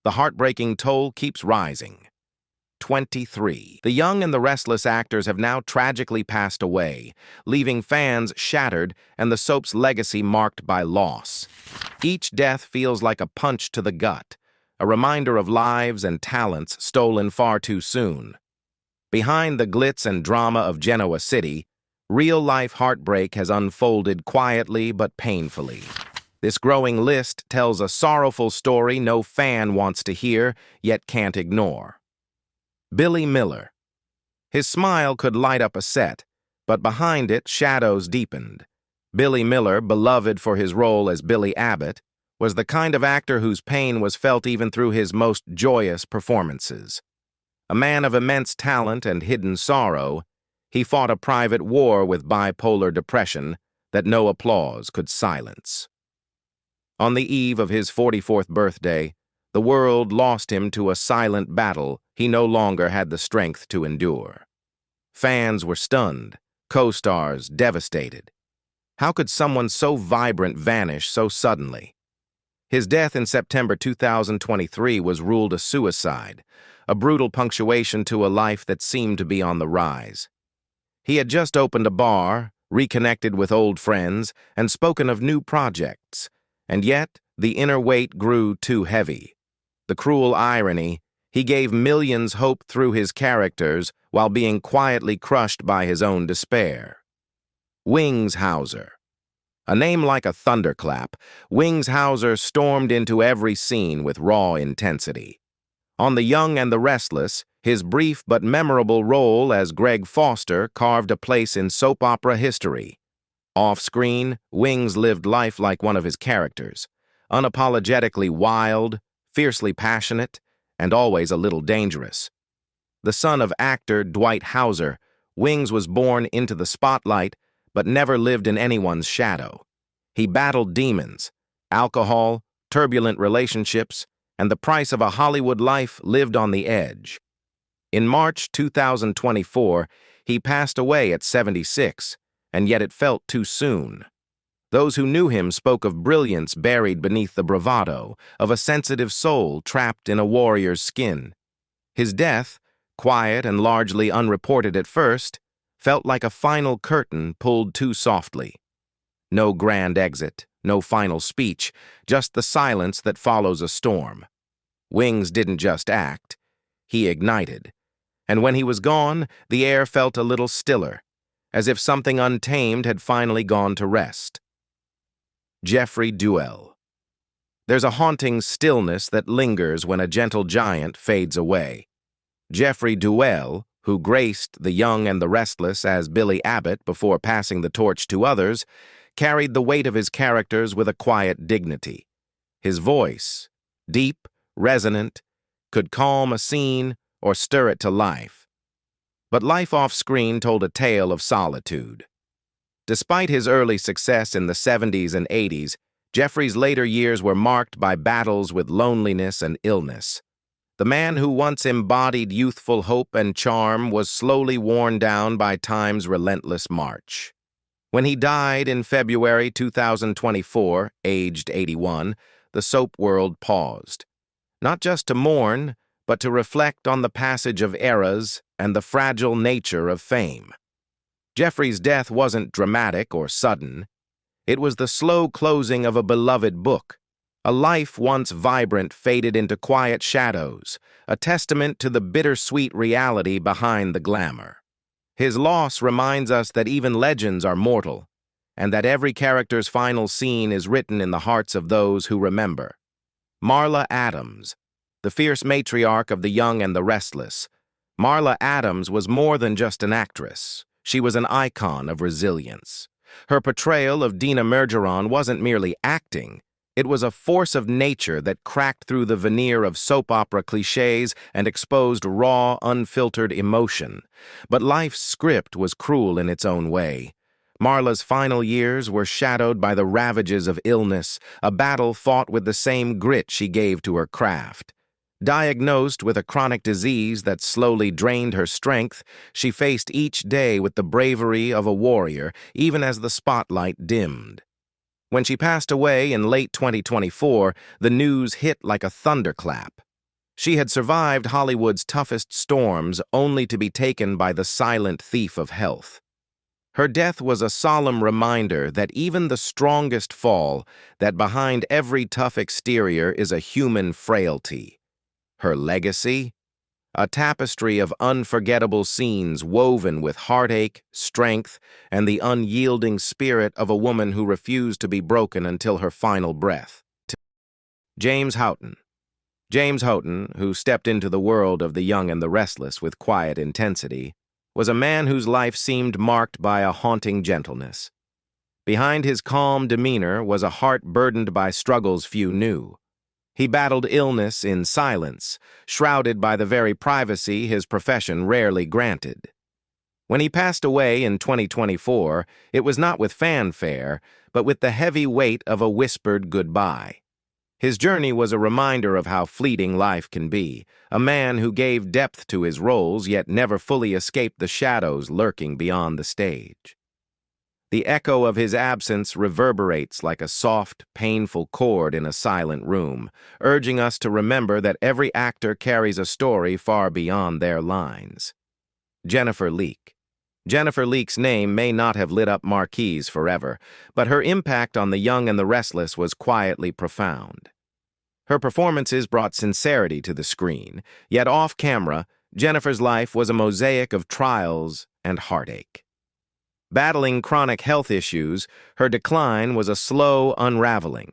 The heartbreaking toll keeps rising. 23. The young and the restless actors have now tragically passed away, leaving fans shattered and the soap's legacy marked by loss. Each death feels like a punch to the gut, a reminder of lives and talents stolen far too soon. Behind the glitz and drama of Genoa City, real-life heartbreak has unfolded quietly but painfully. This growing list tells a sorrowful story no fan wants to hear, yet can't ignore. Billy Miller. His smile could light up a set, but behind it, shadows deepened. Billy Miller, beloved for his role as Billy Abbott, was the kind of actor whose pain was felt even through his most joyous performances. A man of immense talent and hidden sorrow, he fought a private war with bipolar depression that no applause could silence. On the eve of his 44th birthday, the world lost him to a silent battle he no longer had the strength to endure. Fans were stunned, co-stars devastated. How could someone so vibrant vanish so suddenly? His death in September 2023 was ruled a suicide, a brutal punctuation to a life that seemed to be on the rise. He had just opened a bar, reconnected with old friends, and spoken of new projects, and yet the inner weight grew too heavy. The cruel irony, he gave millions hope through his characters while being quietly crushed by his own despair. Wings Hauser. A name like a thunderclap, Wings Hauser stormed into every scene with raw intensity. On The Young and the Restless, his brief but memorable role as Greg Foster carved a place in soap opera history. Off-screen, Wings lived life like one of his characters, unapologetically wild, fiercely passionate, and always a little dangerous. The son of actor Dwight Hauser, Wings was born into the spotlight but never lived in anyone's shadow. He battled demons, alcohol, turbulent relationships, and the price of a Hollywood life lived on the edge. In March 2024, he passed away at 76, and yet it felt too soon. Those who knew him spoke of brilliance buried beneath the bravado, of a sensitive soul trapped in a warrior's skin. His death, quiet and largely unreported at first, felt like a final curtain pulled too softly. No grand exit, no final speech, just the silence that follows a storm. Wings didn't just act, he ignited. And when he was gone, the air felt a little stiller, as if something untamed had finally gone to rest. Jeffrey Duell. There's a haunting stillness that lingers when a gentle giant fades away. Jeffrey Duell, who graced The Young and the Restless as Billy Abbott before passing the torch to others, carried the weight of his characters with a quiet dignity. His voice, deep, resonant, could calm a scene or stir it to life. But life off-screen told a tale of solitude. Despite his early success in the 70s and 80s, Jeffrey's later years were marked by battles with loneliness and illness. The man who once embodied youthful hope and charm was slowly worn down by time's relentless march. When he died in February 2024, aged 81, the soap world paused. Not just to mourn, but to reflect on the passage of eras and the fragile nature of fame. Jeffrey's death wasn't dramatic or sudden. It was the slow closing of a beloved book. A life once vibrant faded into quiet shadows, a testament to the bittersweet reality behind the glamour. His loss reminds us that even legends are mortal, and that every character's final scene is written in the hearts of those who remember. Marla Adams, the fierce matriarch of The Young and the Restless. Marla Adams was more than just an actress. She was an icon of resilience. Her portrayal of Dina Mergeron wasn't merely acting. It was a force of nature that cracked through the veneer of soap opera cliches and exposed raw, unfiltered emotion. But life's script was cruel in its own way. Marla's final years were shadowed by the ravages of illness, a battle fought with the same grit she gave to her craft. Diagnosed with a chronic disease that slowly drained her strength, she faced each day with the bravery of a warrior, even as the spotlight dimmed. When she passed away in late 2024, the news hit like a thunderclap. She had survived Hollywood's toughest storms only to be taken by the silent thief of health. Her death was a solemn reminder that even the strongest fall, that behind every tough exterior is a human frailty. Her legacy? A tapestry of unforgettable scenes woven with heartache, strength, and the unyielding spirit of a woman who refused to be broken until her final breath. James Hutton. James Hutton, who stepped into the world of the young and the restless with quiet intensity, was a man whose life seemed marked by a haunting gentleness. Behind his calm demeanor was a heart burdened by struggles few knew. He battled illness in silence, shrouded by the very privacy his profession rarely granted. When he passed away in 2024, it was not with fanfare, but with the heavy weight of a whispered goodbye. His journey was a reminder of how fleeting life can be, a man who gave depth to his roles yet never fully escaped the shadows lurking beyond the stage. The echo of his absence reverberates like a soft, painful chord in a silent room, urging us to remember that every actor carries a story far beyond their lines. Jennifer Leake. Jennifer Leake's name may not have lit up marquees forever, but her impact on the young and the restless was quietly profound. Her performances brought sincerity to the screen, yet off-camera, Jennifer's life was a mosaic of trials and heartache. Battling chronic health issues, her decline was a slow unraveling,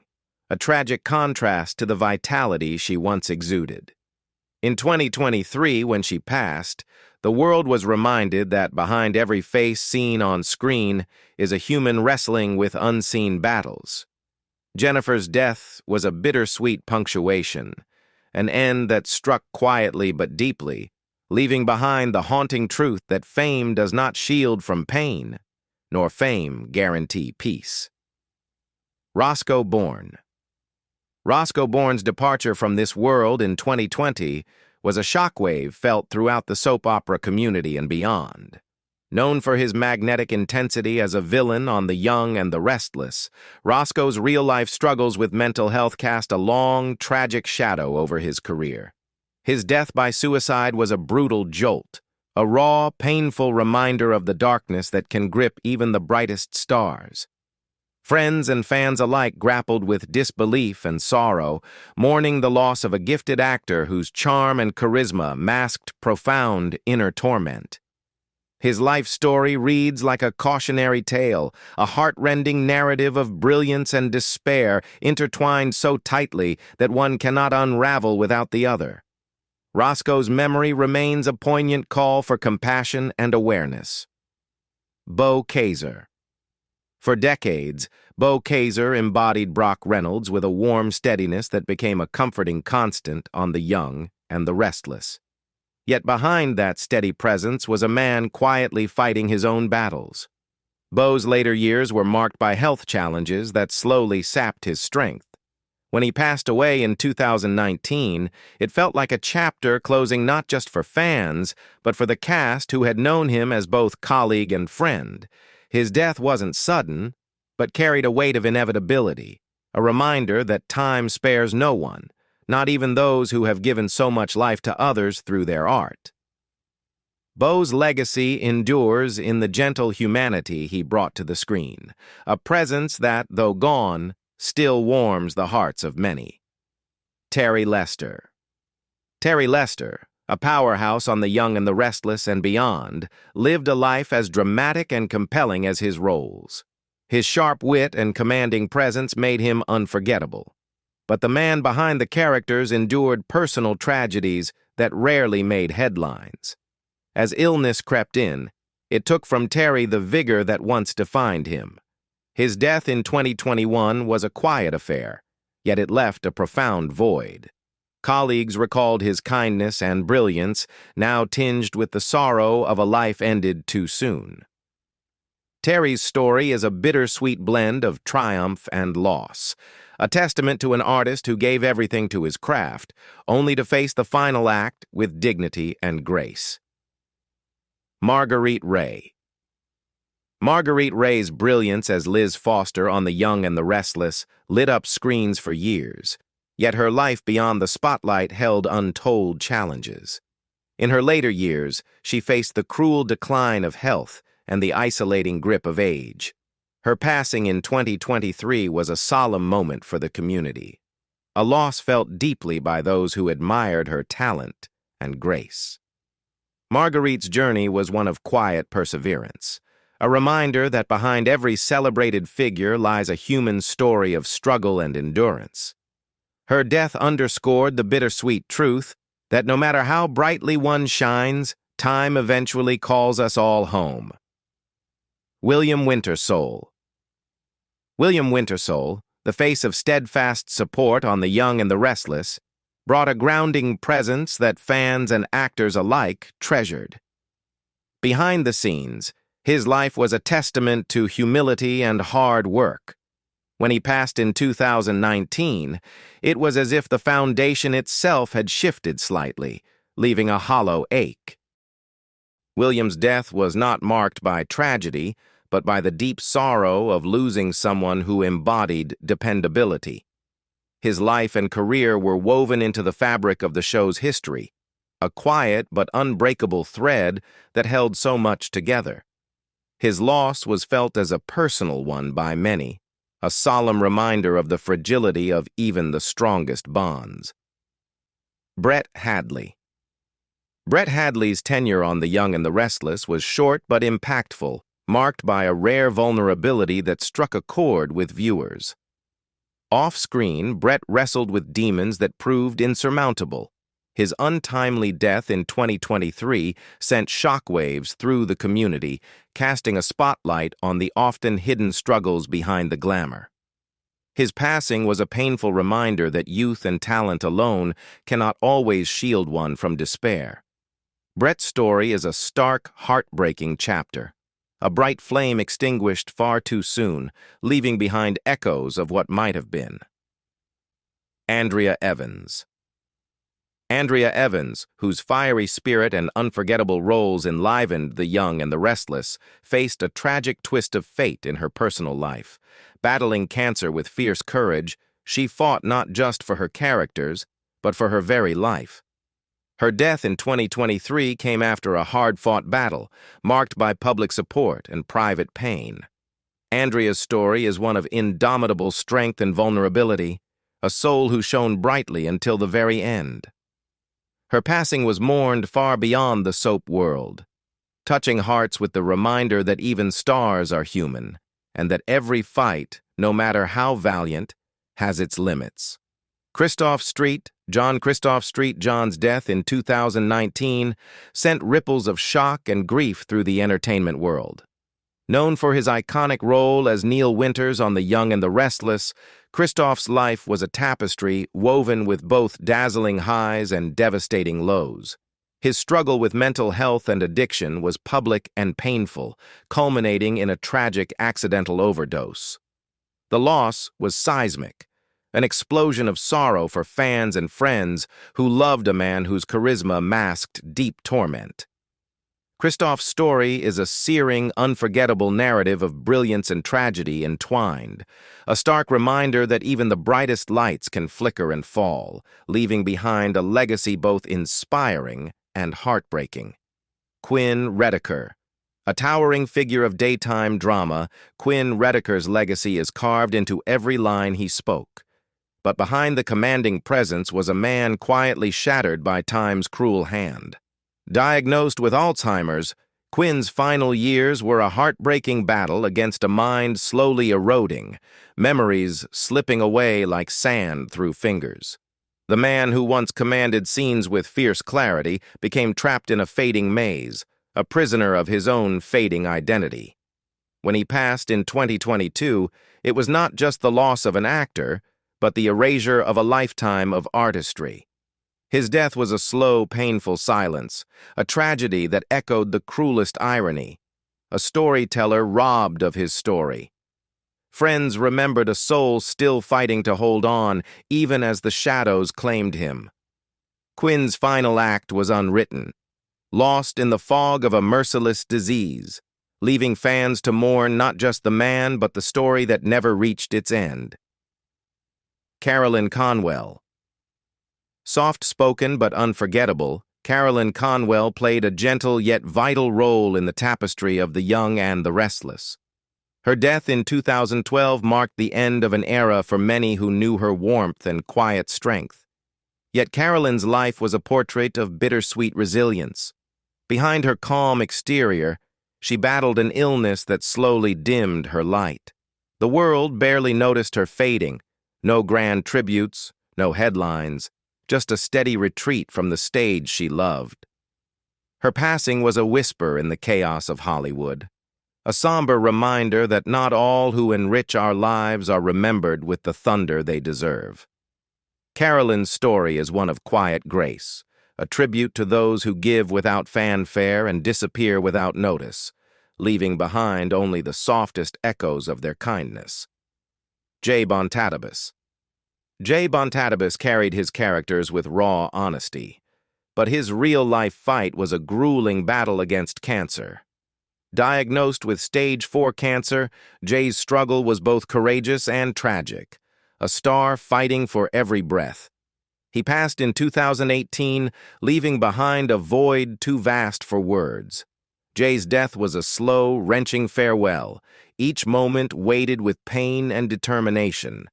a tragic contrast to the vitality she once exuded. In 2023, when she passed, the world was reminded that behind every face seen on screen is a human wrestling with unseen battles. Jennifer's death was a bittersweet punctuation, an end that struck quietly but deeply, leaving behind the haunting truth that fame does not shield from pain, nor fame guarantee peace. Rosco Bourne. Rosco Bourne's departure from this world in 2020 was a shockwave felt throughout the soap opera community and beyond. Known for his magnetic intensity as a villain on The Young and the Restless, Roscoe's real-life struggles with mental health cast a long, tragic shadow over his career. His death by suicide was a brutal jolt, a raw, painful reminder of the darkness that can grip even the brightest stars. Friends and fans alike grappled with disbelief and sorrow, mourning the loss of a gifted actor whose charm and charisma masked profound inner torment. His life story reads like a cautionary tale, a heart-rending narrative of brilliance and despair intertwined so tightly that one cannot unravel without the other. Roscoe's memory remains a poignant call for compassion and awareness. Boazer. For decades, Boazer embodied Brock Reynolds with a warm steadiness that became a comforting constant on The Young and the Restless. Yet behind that steady presence was a man quietly fighting his own battles. Bo's later years were marked by health challenges that slowly sapped his strength. When he passed away in 2019, it felt like a chapter closing not just for fans, but for the cast who had known him as both colleague and friend. His death wasn't sudden, but carried a weight of inevitability, a reminder that time spares no one, not even those who have given so much life to others through their art. Bo's legacy endures in the gentle humanity he brought to the screen, a presence that, though gone, still warms the hearts of many. Terry Lester. Terry Lester, a powerhouse on The Young and the Restless and beyond, lived a life as dramatic and compelling as his roles. His sharp wit and commanding presence made him unforgettable. But the man behind the characters endured personal tragedies that rarely made headlines. As illness crept in, it took from Terry the vigor that once defined him. His death in 2021 was a quiet affair, yet it left a profound void. Colleagues recalled his kindness and brilliance, now tinged with the sorrow of a life ended too soon. Terry's story is a bittersweet blend of triumph and loss, a testament to an artist who gave everything to his craft, only to face the final act with dignity and grace. Margarite Ray. Margarite Ray's brilliance as Liz Foster on The Young and the Restless lit up screens for years. Yet her life beyond the spotlight held untold challenges. In her later years, she faced the cruel decline of health and the isolating grip of age. Her passing in 2023 was a solemn moment for the community, a loss felt deeply by those who admired her talent and grace. Margarite's journey was one of quiet perseverance, a reminder that behind every celebrated figure lies a human story of struggle and endurance. Her death underscored the bittersweet truth that no matter how brightly one shines, time eventually calls us all home. William Wintersole. William Wintersole, the face of steadfast support on The Young and the Restless, brought a grounding presence that fans and actors alike treasured. Behind the scenes, his life was a testament to humility and hard work. When he passed in 2019, it was as if the foundation itself had shifted slightly, leaving a hollow ache. William's death was not marked by tragedy, but by the deep sorrow of losing someone who embodied dependability. His life and career were woven into the fabric of the show's history, a quiet but unbreakable thread that held so much together. His loss was felt as a personal one by many, a solemn reminder of the fragility of even the strongest bonds. Brett Hadley. Brett Hadley's tenure on The Young and the Restless was short but impactful, marked by a rare vulnerability that struck a chord with viewers. Off-screen, Brett wrestled with demons that proved insurmountable. His untimely death in 2023 sent shockwaves through the community, casting a spotlight on the often hidden struggles behind the glamour. His passing was a painful reminder that youth and talent alone cannot always shield one from despair. Brett's story is a stark, heartbreaking chapter. A bright flame extinguished far too soon, leaving behind echoes of what might have been. Andrea Evans. Andrea Evans, whose fiery spirit and unforgettable roles enlivened The Young and the Restless, faced a tragic twist of fate in her personal life. Battling cancer with fierce courage, she fought not just for her characters, but for her very life. Her death in 2023 came after a hard-fought battle, marked by public support and private pain. Andrea's story is one of indomitable strength and vulnerability, a soul who shone brightly until the very end. Her passing was mourned far beyond the soap world, touching hearts with the reminder that even stars are human, and that every fight, no matter how valiant, has its limits. Kristoff Street John's death in 2019 sent ripples of shock and grief through the entertainment world. Known for his iconic role as Neil Winters on The Young and the Restless, Kristoff's life was a tapestry woven with both dazzling highs and devastating lows. His struggle with mental health and addiction was public and painful, culminating in a tragic accidental overdose. The loss was seismic, an explosion of sorrow for fans and friends who loved a man whose charisma masked deep torment. Kristoff's story is a searing, unforgettable narrative of brilliance and tragedy entwined, a stark reminder that even the brightest lights can flicker and fall, leaving behind a legacy both inspiring and heartbreaking. Quinn Recker. A towering figure of daytime drama, Quinn Recker's legacy is carved into every line he spoke. But behind the commanding presence was a man quietly shattered by time's cruel hand. Diagnosed with Alzheimer's, Quinn's final years were a heartbreaking battle against a mind slowly eroding, memories slipping away like sand through fingers. The man who once commanded scenes with fierce clarity became trapped in a fading maze, a prisoner of his own fading identity. When he passed in 2022, it was not just the loss of an actor, but the erasure of a lifetime of artistry. His death was a slow, painful silence, a tragedy that echoed the cruelest irony, a storyteller robbed of his story. Friends remembered a soul still fighting to hold on, even as the shadows claimed him. Quinn's final act was unwritten, lost in the fog of a merciless disease, leaving fans to mourn not just the man but the story that never reached its end. Carolyn Conwell. Soft-spoken but unforgettable, Carolyn Conwell played a gentle yet vital role in the tapestry of the young and the restless. Her death in 2012 marked the end of an era for many who knew her warmth and quiet strength. Yet Carolyn's life was a portrait of bittersweet resilience. Behind her calm exterior, she battled an illness that slowly dimmed her light. The world barely noticed her fading. No grand tributes, no headlines, just a steady retreat from the stage she loved. Her passing was a whisper in the chaos of Hollywood, a somber reminder that not all who enrich our lives are remembered with the thunder they deserve. Carolyn's story is one of quiet grace, a tribute to those who give without fanfare and disappear without notice, leaving behind only the softest echoes of their kindness. Jay Bontatabus. Jay Bontatabus carried his characters with raw honesty, but his real-life fight was a grueling battle against cancer. Diagnosed with stage 4 cancer, Jay's struggle was both courageous and tragic, a star fighting for every breath. He passed in 2018, leaving behind a void too vast for words. Jay's death was a slow, wrenching farewell, each moment weighted with pain and determination.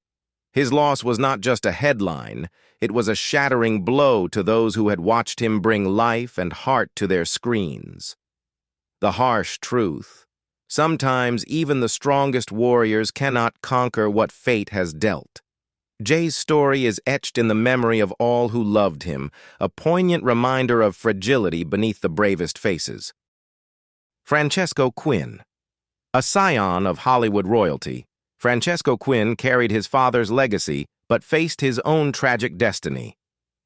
His loss was not just a headline, it was a shattering blow to those who had watched him bring life and heart to their screens. The harsh truth. Sometimes even the strongest warriors cannot conquer what fate has dealt. Jay's story is etched in the memory of all who loved him, a poignant reminder of fragility beneath the bravest faces. Francesco Quinn. A scion of Hollywood royalty, Francesco Quinn carried his father's legacy but faced his own tragic destiny.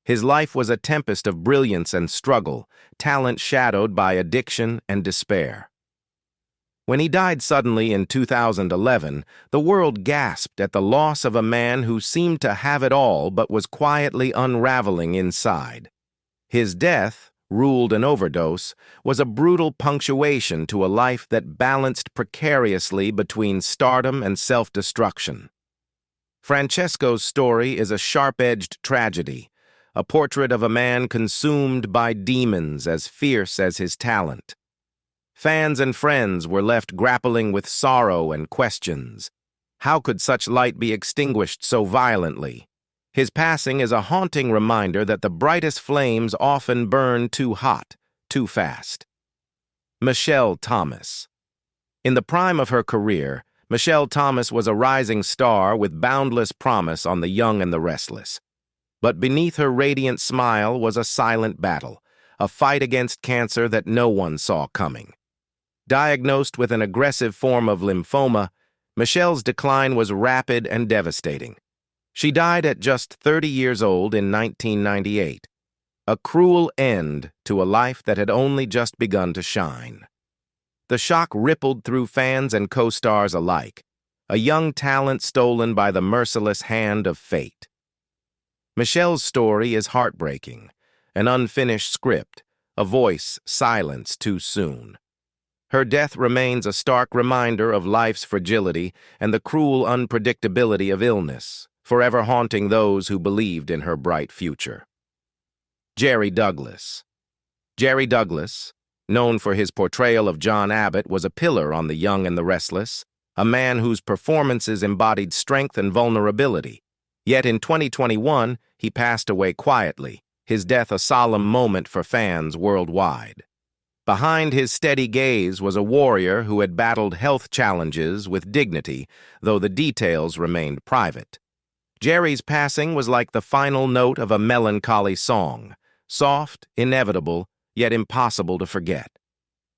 His life was a tempest of brilliance and struggle, talent shadowed by addiction and despair. When he died suddenly in 2011, the world gasped at the loss of a man who seemed to have it all but was quietly unraveling inside. His death, ruled an overdose, was a brutal punctuation to a life that balanced precariously between stardom and self-destruction. Francesco's story is a sharp-edged tragedy, a portrait of a man consumed by demons as fierce as his talent. Fans and friends were left grappling with sorrow and questions. How could such light be extinguished so violently? His passing is a haunting reminder that the brightest flames often burn too hot, too fast. Michelle Thomas. In the prime of her career, Michelle Thomas was a rising star with boundless promise on The Young and the Restless. But beneath her radiant smile was a silent battle, a fight against cancer that no one saw coming. Diagnosed with an aggressive form of lymphoma, Michelle's decline was rapid and devastating. She died at just 30 years old in 1998, a cruel end to a life that had only just begun to shine. The shock rippled through fans and co-stars alike, a young talent stolen by the merciless hand of fate. Michelle's story is heartbreaking, an unfinished script, a voice silenced too soon. Her death remains a stark reminder of life's fragility and the cruel unpredictability of illness, forever haunting those who believed in her bright future. Jerry Douglas. Jerry Douglas, known for his portrayal of John Abbott, was a pillar on The Young and the Restless, a man whose performances embodied strength and vulnerability. Yet in 2021, he passed away quietly, his death a solemn moment for fans worldwide. Behind his steady gaze was a warrior who had battled health challenges with dignity, though the details remained private. Jerry's passing was like the final note of a melancholy song, soft, inevitable, yet impossible to forget.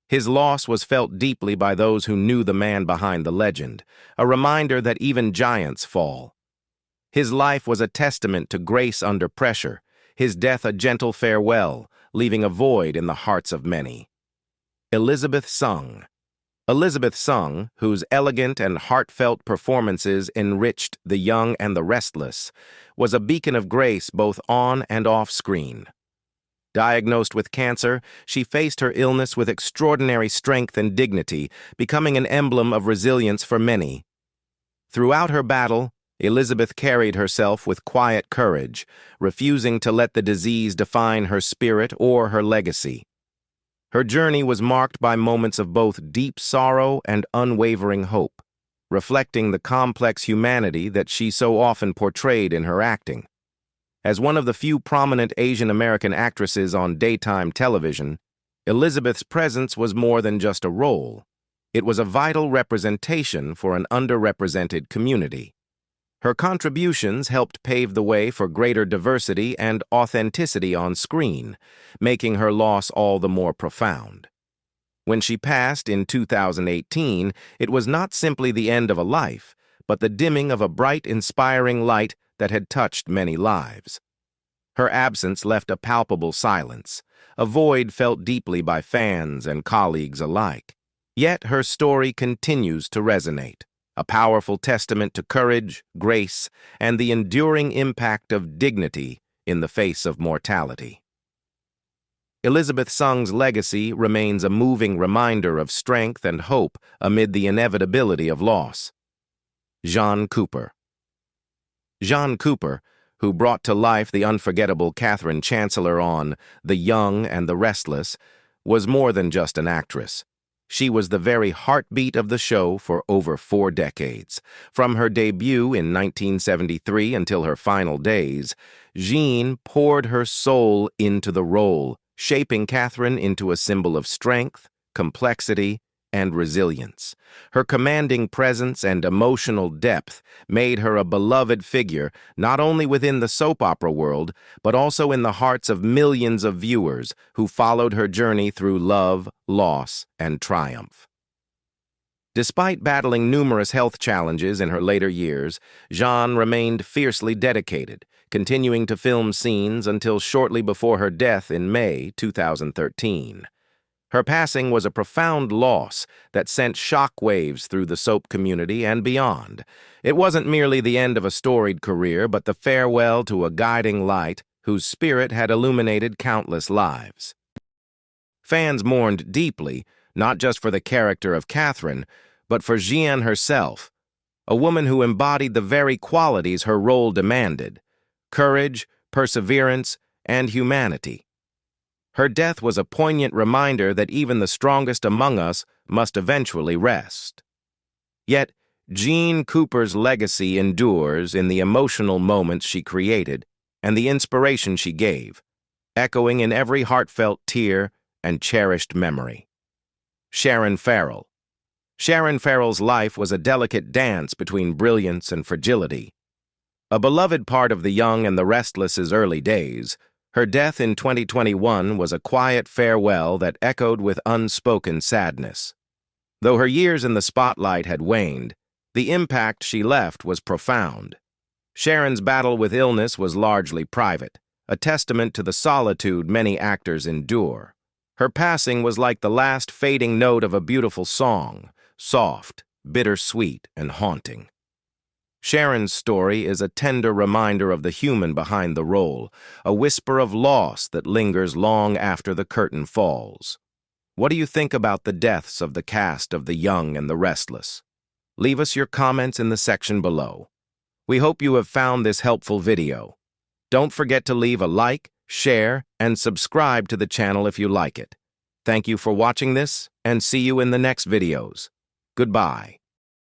His loss was felt deeply by those who knew the man behind the legend, a reminder that even giants fall. His life was a testament to grace under pressure, his death a gentle farewell, leaving a void in the hearts of many. Elizabeth Sung. Elizabeth Sung, whose elegant and heartfelt performances enriched The Young and the Restless, was a beacon of grace both on and off screen. Diagnosed with cancer, she faced her illness with extraordinary strength and dignity, becoming an emblem of resilience for many. Throughout her battle, Elizabeth carried herself with quiet courage, refusing to let the disease define her spirit or her legacy. Her journey was marked by moments of both deep sorrow and unwavering hope, reflecting the complex humanity that she so often portrayed in her acting. As one of the few prominent Asian American actresses on daytime television, Elizabeth's presence was more than just a role. It was a vital representation for an underrepresented community. Her contributions helped pave the way for greater diversity and authenticity on screen, making her loss all the more profound. When she passed in 2018, it was not simply the end of a life, but the dimming of a bright, inspiring light that had touched many lives. Her absence left a palpable silence, a void felt deeply by fans and colleagues alike. Yet her story continues to resonate, a powerful testament to courage, grace, and the enduring impact of dignity in the face of mortality. Elizabeth Sung's legacy remains a moving reminder of strength and hope amid the inevitability of loss. Jean Cooper. Jean Cooper, who brought to life the unforgettable Catherine Chancellor on The Young and the Restless, was more than just an actress. She was the very heartbeat of the show for over 4 decades. From her debut in 1973 until her final days, Jean poured her soul into the role, shaping Catherine into a symbol of strength, complexity, and resilience. Her commanding presence and emotional depth made her a beloved figure not only within the soap opera world, but also in the hearts of millions of viewers who followed her journey through love, loss, and triumph. Despite battling numerous health challenges in her later years, Jean remained fiercely dedicated, continuing to film scenes until shortly before her death in May 2013. Her passing was a profound loss that sent shockwaves through the soap community and beyond. It wasn't merely the end of a storied career, but the farewell to a guiding light whose spirit had illuminated countless lives. Fans mourned deeply, not just for the character of Catherine, but for Jean herself, a woman who embodied the very qualities her role demanded: courage, perseverance, and humanity. Her death was a poignant reminder that even the strongest among us must eventually rest. Yet, Jean Cooper's legacy endures in the emotional moments she created and the inspiration she gave, echoing in every heartfelt tear and cherished memory. Sharon Frell. Sharon Frell's life was a delicate dance between brilliance and fragility. A beloved part of The Young and the Restless's early days, her death in 2021 was a quiet farewell that echoed with unspoken sadness. Though her years in the spotlight had waned, the impact she left was profound. Sharon's battle with illness was largely private, a testament to the solitude many actors endure. Her passing was like the last fading note of a beautiful song, soft, bittersweet, and haunting. Sharon's story is a tender reminder of the human behind the role, a whisper of loss that lingers long after the curtain falls. What do you think about the deaths of the cast of The Young and the Restless? Leave us your comments in the section below. We hope you have found this helpful video. Don't forget to leave a like, share, and subscribe to the channel if you like it. Thank you for watching this, and see you in the next videos. Goodbye.